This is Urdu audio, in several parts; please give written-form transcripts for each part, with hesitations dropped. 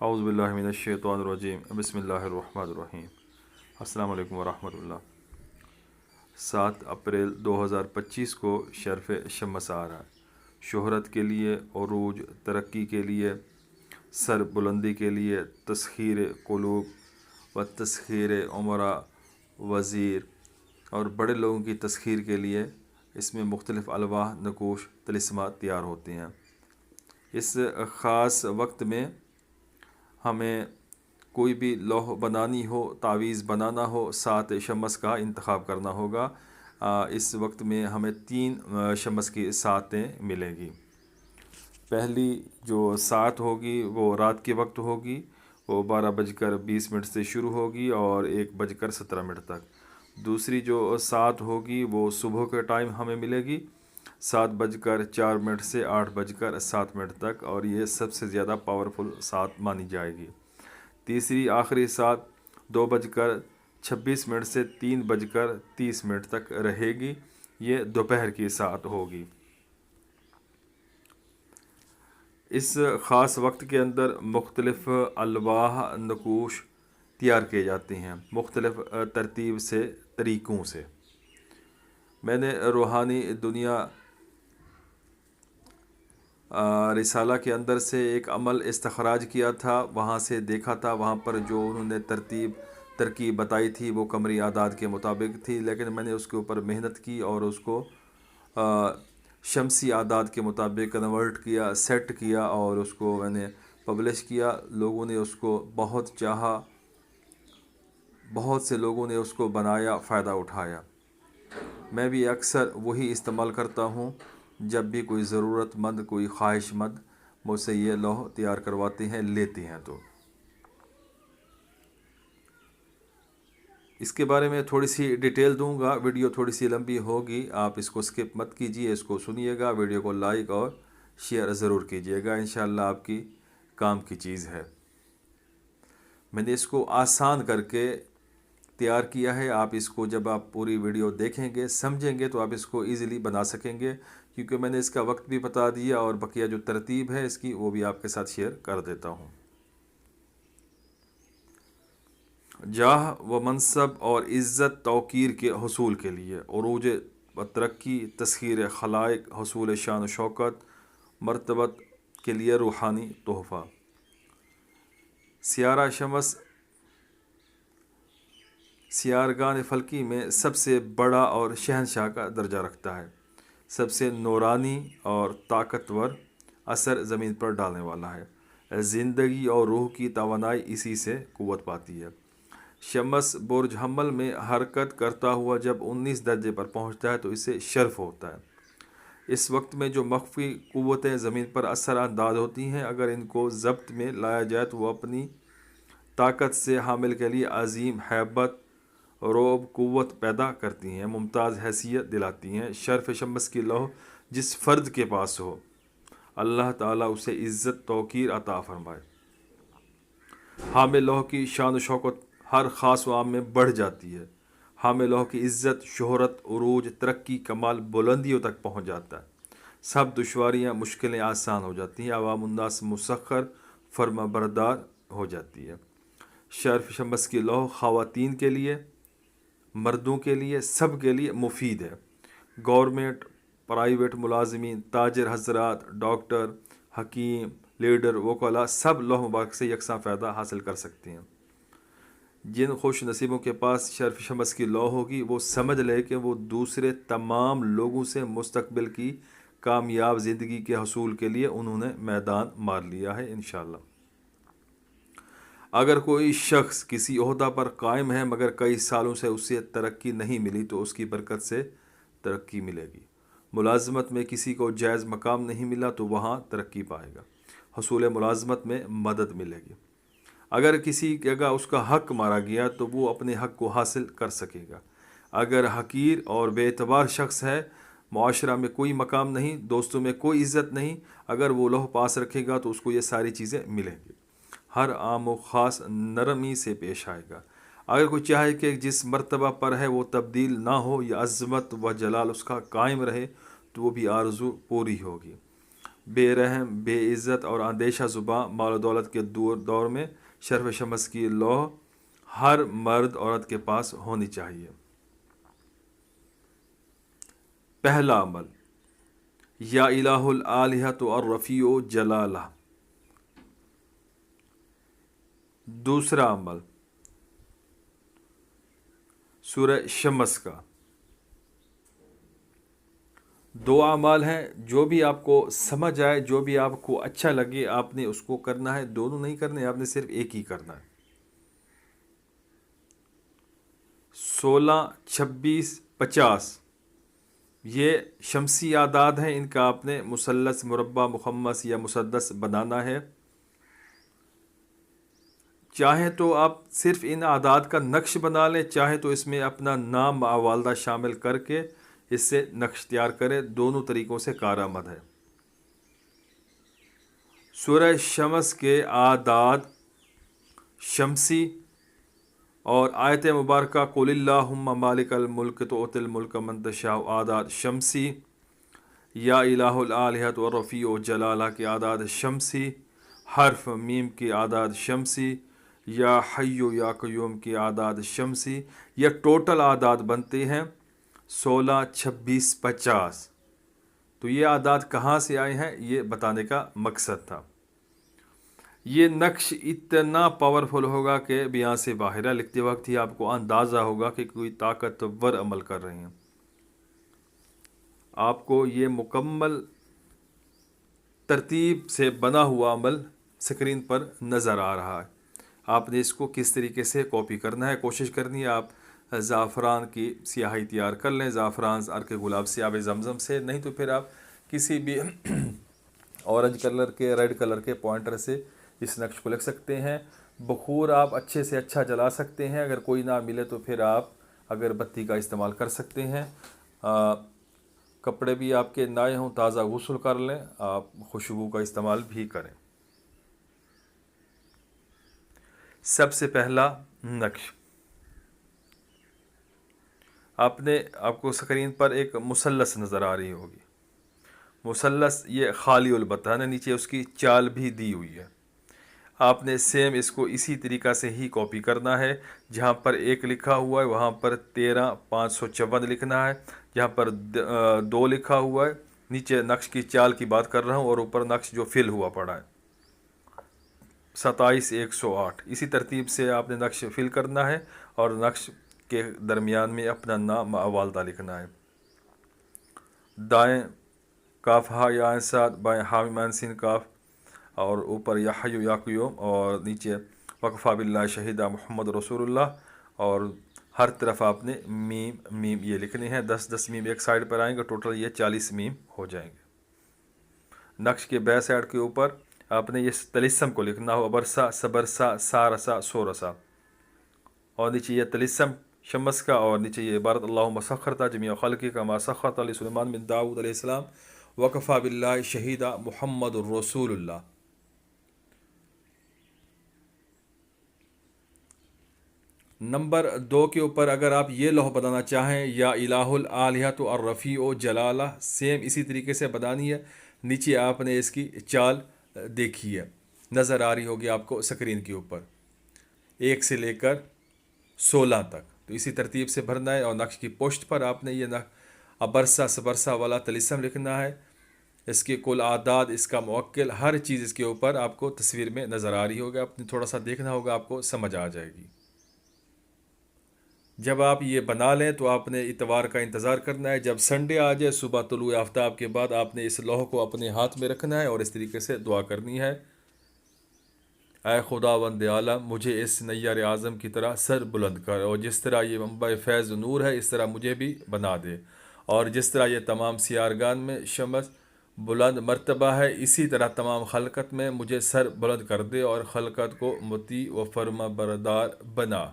اعوذ باللہ من الشیطان الرجیم بسم اللہ الرحمن الرحیم۔ السلام علیکم ورحمۃ اللہ۔ 7 اپریل 2025 کو شرف شمس آ رہا ہے۔ شہرت کے لیے، عروج، ترقی کے لیے، سر بلندی کے لیے، تسخیر قلوب و تسخیر عمرا، وزیر اور بڑے لوگوں کی تسخیر کے لیے اس میں مختلف الواح، نقوش، طلسمات تیار ہوتے ہیں۔ اس خاص وقت میں ہمیں کوئی بھی لوح بنانی ہو، تعویذ بنانا ہو، 7 شمس کا انتخاب کرنا ہوگا۔ اس وقت میں ہمیں 3 شمس کی ساتیں ملیں گی۔ پہلی جو سات ہوگی وہ رات کے وقت ہوگی، وہ 12:20 سے شروع ہوگی اور 1:17 تک۔ دوسری جو سات ہوگی وہ صبح کے ٹائم ہمیں ملے گی، 7:04 سے 8:07 تک، اور یہ سب سے زیادہ پاورفل سات مانی جائے گی۔ تیسری آخری سات 2:26 سے 3:30 تک رہے گی، یہ دوپہر کی سات ہوگی۔ اس خاص وقت کے اندر مختلف الواح، نقوش تیار کیے جاتے ہیں، مختلف ترتیب سے، طریقوں سے۔ میں نے روحانی دنیا رسالہ کے اندر سے ایک عمل استخراج کیا تھا، وہاں سے دیکھا تھا، وہاں پر جو انہوں نے ترکیب بتائی تھی وہ قمری اعداد کے مطابق تھی، لیکن میں نے اس کے اوپر محنت کی اور اس کو شمسی اعداد کے مطابق کنورٹ کیا، سیٹ کیا، اور اس کو میں نے پبلش کیا۔ لوگوں نے اس کو بہت چاہا، بہت سے لوگوں نے اس کو بنایا، فائدہ اٹھایا۔ میں بھی اکثر وہی استعمال کرتا ہوں جب بھی کوئی ضرورت مند، کوئی خواہش مند مجھ سے یہ لوح تیار کرواتے ہیں، لیتے ہیں۔ تو اس کے بارے میں تھوڑی سی ڈیٹیل دوں گا، ویڈیو تھوڑی سی لمبی ہوگی، آپ اس کو سکپ مت کیجیے، اس کو سنیے گا، ویڈیو کو لائک اور شیئر ضرور کیجیے گا، انشاءاللہ آپ کی کام کی چیز ہے۔ میں نے اس کو آسان کر کے تیار کیا ہے، آپ اس کو جب آپ پوری ویڈیو دیکھیں گے، سمجھیں گے، تو آپ اس کو ایزیلی بنا سکیں گے، کیونکہ میں نے اس کا وقت بھی بتا دیا اور بقیہ جو ترتیب ہے اس کی وہ بھی آپ کے ساتھ شیئر کر دیتا ہوں۔ جاہ و منصب اور عزت توقیر کے حصول کے لیے، عروج و ترقی، تسخیر خلائق، حصول شان و شوکت، مرتبت کے لیے روحانی تحفہ۔ سیارہ شمس سیارگان فلکی میں سب سے بڑا اور شہنشاہ کا درجہ رکھتا ہے، سب سے نورانی اور طاقتور اثر زمین پر ڈالنے والا ہے۔ زندگی اور روح کی توانائی اسی سے قوت پاتی ہے۔ شمس برج حمل میں حرکت کرتا ہوا جب 19 درجے پر پہنچتا ہے تو اسے شرف ہوتا ہے۔ اس وقت میں جو مخفی قوتیں زمین پر اثر انداز ہوتی ہیں، اگر ان کو ضبط میں لایا جائے تو وہ اپنی طاقت سے حامل کے لیے عظیم ہیبت، رعب، قوت پیدا کرتی ہیں، ممتاز حیثیت دلاتی ہیں۔ شرف شمس کی لوح جس فرد کے پاس ہو، اللہ تعالیٰ اسے عزت توقیر عطا فرمائے۔ حامل لوح کی شان و شوکت ہر خاص و عام میں بڑھ جاتی ہے۔ حامل لوح کی عزت، شہرت، عروج، ترقی، کمال، بلندیوں تک پہنچ جاتا ہے۔ سب دشواریاں، مشکلیں آسان ہو جاتی ہیں، عوام الناس مسخر، فرما بردار ہو جاتی ہے۔ شرف شمس کی لوح خواتین کے لیے، مردوں کے لیے، سب کے لیے مفید ہے۔ گورنمنٹ، پرائیویٹ ملازمین، تاجر حضرات، ڈاکٹر، حکیم، لیڈر، وکلاء سب لوح مبارک سے یکساں فائدہ حاصل کر سکتے ہیں۔ جن خوش نصیبوں کے پاس شرف شمس کی لوح ہوگی وہ سمجھ لے کہ وہ دوسرے تمام لوگوں سے مستقبل کی کامیاب زندگی کے حصول کے لیے انہوں نے میدان مار لیا ہے، انشاءاللہ۔ اگر کوئی شخص کسی عہدہ پر قائم ہے مگر کئی سالوں سے اسے ترقی نہیں ملی تو اس کی برکت سے ترقی ملے گی۔ ملازمت میں کسی کو جائز مقام نہیں ملا تو وہاں ترقی پائے گا، حصول ملازمت میں مدد ملے گی۔ اگر کسی جگہ اس کا حق مارا گیا تو وہ اپنے حق کو حاصل کر سکے گا۔ اگر حقیر اور بے اعتبار شخص ہے، معاشرہ میں کوئی مقام نہیں، دوستوں میں کوئی عزت نہیں، اگر وہ لوح پاس رکھے گا تو اس کو یہ ساری چیزیں ملیں گی۔ ہر عام و خاص نرمی سے پیش آئے گا۔ اگر کوئی چاہے کہ جس مرتبہ پر ہے وہ تبدیل نہ ہو یا عظمت و جلال اس کا قائم رہے تو وہ بھی آرزو پوری ہوگی۔ بے رحم، بے عزت اور اندیشہ زباں مال و دولت کے دور میں شرف شمس کی لوح ہر مرد عورت کے پاس ہونی چاہیے۔ پہلا عمل، یا الہ الآلہۃ الرفیع جلالہ۔ دوسرا عمل، سورہ شمس کا۔ دو اعمال ہیں، جو بھی آپ کو سمجھ آئے، جو بھی آپ کو اچھا لگے آپ نے اس کو کرنا ہے، دونوں نہیں کرنے، آپ نے صرف ایک ہی کرنا ہے۔ 16، 26، 50 یہ شمسی اعداد ہیں، ان کا آپ نے مثلث، مربع، مخمس یا مسدس بنانا ہے۔ چاہیں تو آپ صرف ان اعداد کا نقش بنا لیں، چاہیں تو اس میں اپنا نام والدہ شامل کر کے اس سے نقش تیار کریں، دونوں طریقوں سے کارآمد ہے۔ سورہ شمس کے اعداد شمسی اور آیت مبارکہ قل اللہم مالک الملک تؤتی الملک من تشاء اعداد شمسی، یا الہ الآلہۃ والرفیع جلالہ کے اعداد شمسی، حرف میم کے اعداد شمسی، یا حی یا قیوم کے اعداد شمسی، یہ ٹوٹل اعداد بنتے ہیں 16، 26، 50۔ تو یہ اعداد کہاں سے آئے ہیں یہ بتانے کا مقصد تھا۔ یہ نقش اتنا پاورفل ہوگا کہ بیان سے باہر ہے، لکھتے وقت ہی آپ کو اندازہ ہوگا کہ کوئی طاقتور عمل کر رہے ہیں۔ آپ کو یہ مکمل ترتیب سے بنا ہوا عمل سکرین پر نظر آ رہا ہے۔ آپ نے اس کو کس طریقے سے کاپی کرنا ہے، کوشش کرنی ہے آپ زعفران کی سیاہی تیار کر لیں، زعفران، عرق گلاب سے، آب زمزم سے، نہیں تو پھر آپ کسی بھی اورنج کلر کے، ریڈ کلر کے پوائنٹر سے اس نقش کو لکھ سکتے ہیں۔ بخور آپ اچھے سے اچھا جلا سکتے ہیں، اگر کوئی نہ ملے تو پھر آپ اگر بتی کا استعمال کر سکتے ہیں۔ کپڑے بھی آپ کے نائے ہوں، تازہ غسل کر لیں، آپ خوشبو کا استعمال بھی کریں۔ سب سے پہلا نقش، آپ کو سکرین پر ایک مثلث نظر آ رہی ہوگی۔ مثلث یہ خالی البتہ ہے، نیچے اس کی چال بھی دی ہوئی ہے۔ آپ نے سیم اس کو اسی طریقہ سے ہی کاپی کرنا ہے۔ جہاں پر 1 لکھا ہوا ہے وہاں پر 13، 554 لکھنا ہے۔ جہاں پر 2 لکھا ہوا ہے، نیچے نقش کی چال کی بات کر رہا ہوں، اور اوپر نقش جو فل ہوا پڑا ہے 27، 108۔ اسی ترتیب سے آپ نے نقش فل کرنا ہے، اور نقش کے درمیان میں اپنا نام والدہ لکھنا ہے۔ دائیں کاف ہا یا عین صاد، بائیں حامیم عین سین کاف، اور اوپر یا حی یا قیوم، اور نیچے وکفیٰ باللہ شہیدہ محمد رسول اللہ، اور ہر طرف آپ نے میم میم یہ لکھنے ہیں۔ 10 میم ایک سائڈ پر آئیں گے، ٹوٹل یہ 40 میم ہو جائیں گے۔ نقش کے بے سائڈ کے اوپر آپ نے یہ طلسم کو لکھنا ہو، ابرسا، صبرسا، سارسا، سورسا، اور نیچے یہ طلسم شمس کا، اور نیچے یہ عبارت اللہم سخرتا جمیع خلقی کما سخرت علی سلیمان بن داؤد علیہ السلام وکفیٰ باللہ شہیدہ محمد الرسول اللہ۔ نمبر 2 کے اوپر اگر آپ یہ لوح بنانا چاہیں، یا الہ الآلہۃ الرفیع جلالہ، سیم اسی طریقے سے بنانی ہے۔ نیچے آپ نے اس کی چال دیکھی ہے، نظر آ رہی ہوگی آپ کو سکرین کے اوپر، 1 سے لے کر 16 تک، تو اسی ترتیب سے بھرنا ہے۔ اور نقش کی پشت پر آپ نے یہ ابرسا سبرسا والا طلسم لکھنا ہے۔ اس کے کل اعداد، اس کا موکل، ہر چیز اس کے اوپر آپ کو تصویر میں نظر آ رہی ہوگی، آپ نے تھوڑا سا دیکھنا ہوگا، آپ کو سمجھ آ جائے گی۔ جب آپ یہ بنا لیں تو آپ نے اتوار کا انتظار کرنا ہے، جب سنڈے آ جائے صبح طلوع آفتاب کے بعد آپ نے اس لوح کو اپنے ہاتھ میں رکھنا ہے، اور اس طریقے سے دعا کرنی ہے، اے خداوند عالم، مجھے اس نیر اعظم کی طرح سر بلند کر، اور جس طرح یہ منبع فیض نور ہے اس طرح مجھے بھی بنا دے، اور جس طرح یہ تمام سیارگان میں شمس بلند مرتبہ ہے اسی طرح تمام خلقت میں مجھے سر بلند کر دے، اور خلقت کو مطیع و فرما بردار بنا۔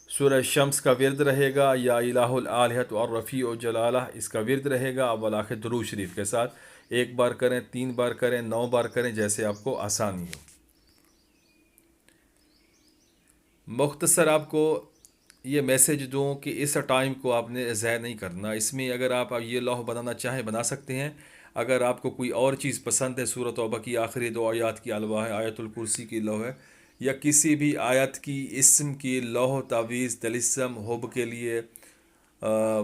سورہ شمس کا ورد رہے گا، یا الہ الآلہۃ الرفیع جلالہ، اس کا ورد رہے گا اول آخر درود شریف کے ساتھ، 1 بار کریں، 3 بار کریں، 9 بار کریں، جیسے آپ کو آسانی ہو۔ مختصر آپ کو یہ میسج دوں کہ اس ٹائم کو آپ نے ضائع نہیں کرنا۔ اس میں اگر آپ یہ لوح بنانا چاہیں بنا سکتے ہیں، اگر آپ کو کوئی اور چیز پسند ہے، سورۃ توبہ کی آخری 2 آیات کی الوا ہے، آیت الکرسی کی لو ہے، یا کسی بھی آیت کی اسم کی لوح تعویذ طلسم حب کے لیے،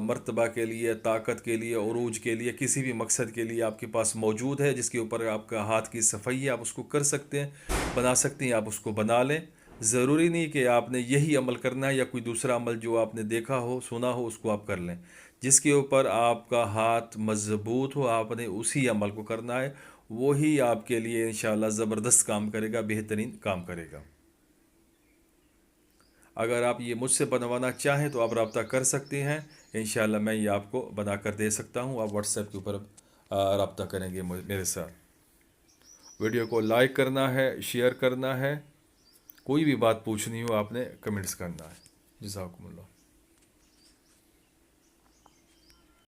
مرتبہ کے لیے، طاقت کے لیے، عروج کے لیے، کسی بھی مقصد کے لیے آپ کے پاس موجود ہے، جس کے اوپر آپ کا ہاتھ کی صفائی ہے، آپ اس کو کر سکتے ہیں، بنا سکتے ہیں، آپ اس کو بنا لیں۔ ضروری نہیں کہ آپ نے یہی عمل کرنا ہے یا کوئی دوسرا عمل جو آپ نے دیکھا ہو سنا ہو اس کو آپ کر لیں۔ جس کے اوپر آپ کا ہاتھ مضبوط ہو آپ نے اسی عمل کو کرنا ہے، وہی آپ کے لیے انشاءاللہ زبردست کام کرے گا، بہترین کام کرے گا۔ اگر آپ یہ مجھ سے بنوانا چاہیں تو آپ رابطہ کر سکتے ہیں، انشاءاللہ میں یہ آپ کو بنا کر دے سکتا ہوں۔ آپ واٹس ایپ کے اوپر رابطہ کریں گے میرے ساتھ۔ ویڈیو کو لائک کرنا ہے، شیئر کرنا ہے، کوئی بھی بات پوچھنی ہو آپ نے کمنٹس کرنا ہے۔ جزاکم اللہ۔